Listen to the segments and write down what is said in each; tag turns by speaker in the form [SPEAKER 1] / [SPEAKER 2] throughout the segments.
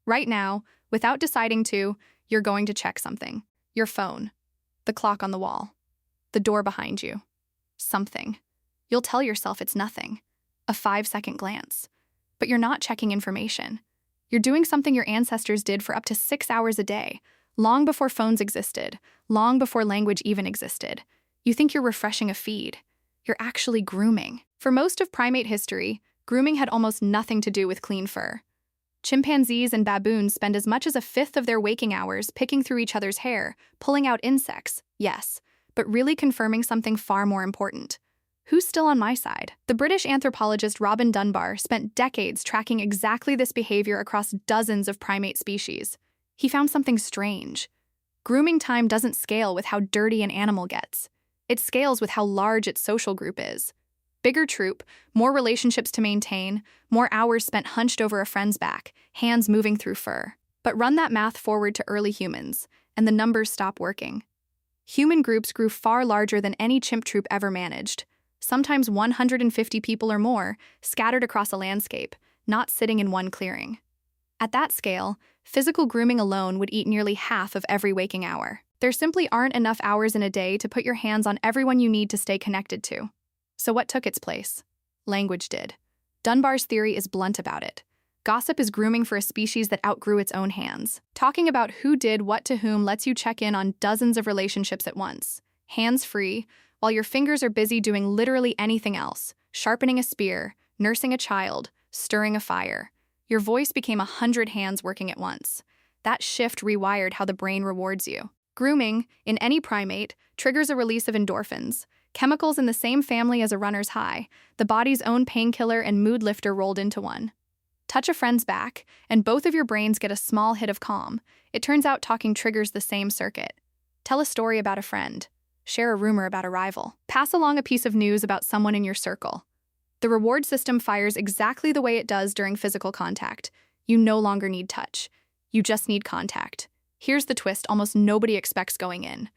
[SPEAKER 1] Right now, without deciding to, you're going to check something. Your phone, the clock on the wall, the door behind you. Something. You'll tell yourself it's nothing. A 5-second glance. But you're not checking information. You're doing something your ancestors did for up to 6 hours a day, long before phones existed, long before language even existed. You think you're refreshing a feed. You're actually grooming. For most of primate history, grooming had almost nothing to do with clean fur. Chimpanzees and baboons spend as much as a fifth of their waking hours picking through each other's hair, pulling out insects, yes, but really confirming something far more important. Who's still on my side? The British anthropologist Robin Dunbar spent decades tracking exactly this behavior across dozens of primate species. He found something strange. Grooming time doesn't scale with how dirty an animal gets. It scales with how large its social group is. Bigger troop, more relationships to maintain, more hours spent hunched over a friend's back, hands moving through fur. But run that math forward to early humans, and the numbers stop working. Human groups grew far larger than any chimp troop ever managed, sometimes 150 people or more, scattered across a landscape, not sitting in one clearing. At that scale, physical grooming alone would eat nearly half of every waking hour. There simply aren't enough hours in a day to put your hands on everyone you need to stay connected to. So what took its place? Language did. Dunbar's theory is blunt about it. Gossip is grooming for a species that outgrew its own hands. Talking about who did what to whom lets you check in on dozens of relationships at once, hands-free, while your fingers are busy doing literally anything else, sharpening a spear, nursing a child, stirring a fire. Your voice became 100 hands working at once. That shift rewired how the brain rewards you. Grooming, in any primate, triggers a release of endorphins, chemicals in the same family as a runner's high, the body's own painkiller and mood lifter rolled into one. Touch a friend's back, and both of your brains get a small hit of calm. It turns out talking triggers the same circuit. Tell a story about a friend. Share a rumor about a rival. Pass along a piece of news about someone in your circle. The reward system fires exactly the way it does during physical contact. You no longer need touch. You just need contact. Here's the twist almost nobody expects going in.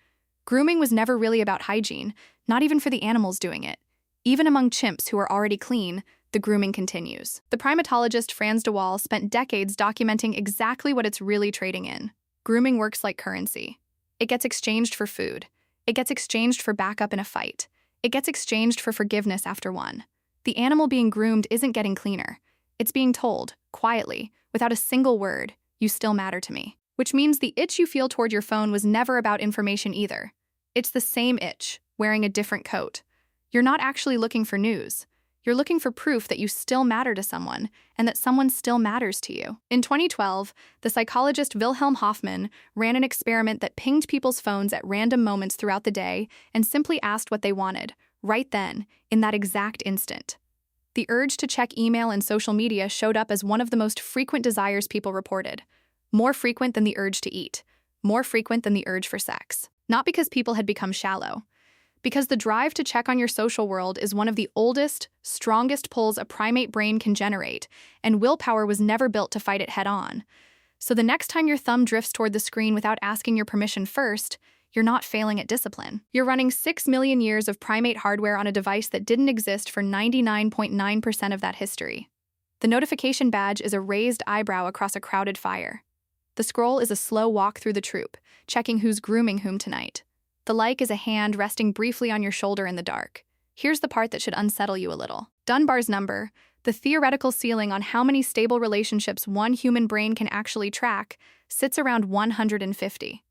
[SPEAKER 1] Grooming was never really about hygiene, not even for the animals doing it. Even among chimps who are already clean, the grooming continues. The primatologist Frans de Waal spent decades documenting exactly what it's really trading in. Grooming works like currency. It gets exchanged for food. It gets exchanged for backup in a fight. It gets exchanged for forgiveness after one. The animal being groomed isn't getting cleaner. It's being told, quietly, without a single word, you still matter to me. Which means the itch you feel toward your phone was never about information either. It's the same itch, wearing a different coat. You're not actually looking for news. You're looking for proof that you still matter to someone, and that someone still matters to you. In 2012, the psychologist Wilhelm Hoffmann ran an experiment that pinged people's phones at random moments throughout the day and simply asked what they wanted, right then, in that exact instant. The urge to check email and social media showed up as one of the most frequent desires people reported. More frequent than the urge to eat, more frequent than the urge for sex. Not because people had become shallow, because the drive to check on your social world is one of the oldest, strongest pulls a primate brain can generate, and willpower was never built to fight it head-on. So the next time your thumb drifts toward the screen without asking your permission first, you're not failing at discipline. You're running 6 million years of primate hardware on a device that didn't exist for 99.9% of that history. The notification badge is a raised eyebrow across a crowded fire. The scroll is a slow walk through the troop, checking who's grooming whom tonight. The like is a hand resting briefly on your shoulder in the dark. Here's the part that should unsettle you a little. Dunbar's number, the theoretical ceiling on how many stable relationships one human brain can actually track, sits around 150.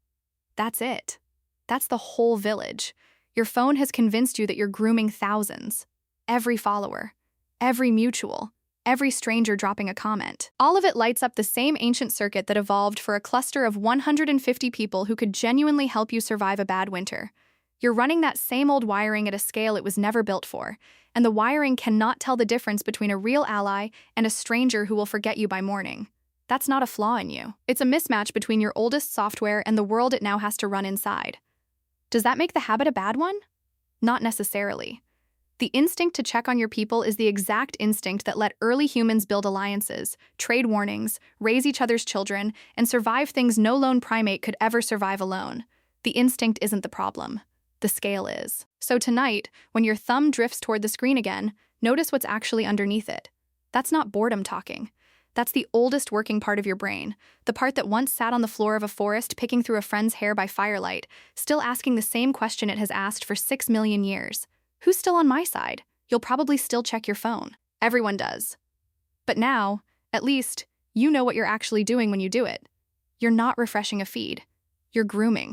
[SPEAKER 1] That's it. That's the whole village. Your phone has convinced you that you're grooming thousands. Every follower, every mutual, every stranger dropping a comment. All of it lights up the same ancient circuit that evolved for a cluster of 150 people who could genuinely help you survive a bad winter. You're running that same old wiring at a scale it was never built for, and the wiring cannot tell the difference between a real ally and a stranger who will forget you by morning. That's not a flaw in you. It's a mismatch between your oldest software and the world it now has to run inside. Does that make the habit a bad one? Not necessarily. The instinct to check on your people is the exact instinct that let early humans build alliances, trade warnings, raise each other's children, and survive things no lone primate could ever survive alone. The instinct isn't the problem. The scale is. So tonight, when your thumb drifts toward the screen again, notice what's actually underneath it. That's not boredom talking. That's the oldest working part of your brain, the part that once sat on the floor of a forest picking through a friend's hair by firelight, still asking the same question it has asked for 6 million years. Who's still on my side? You'll probably still check your phone. Everyone does. But now, at least, you know what you're actually doing when you do it. You're not refreshing a feed. You're grooming.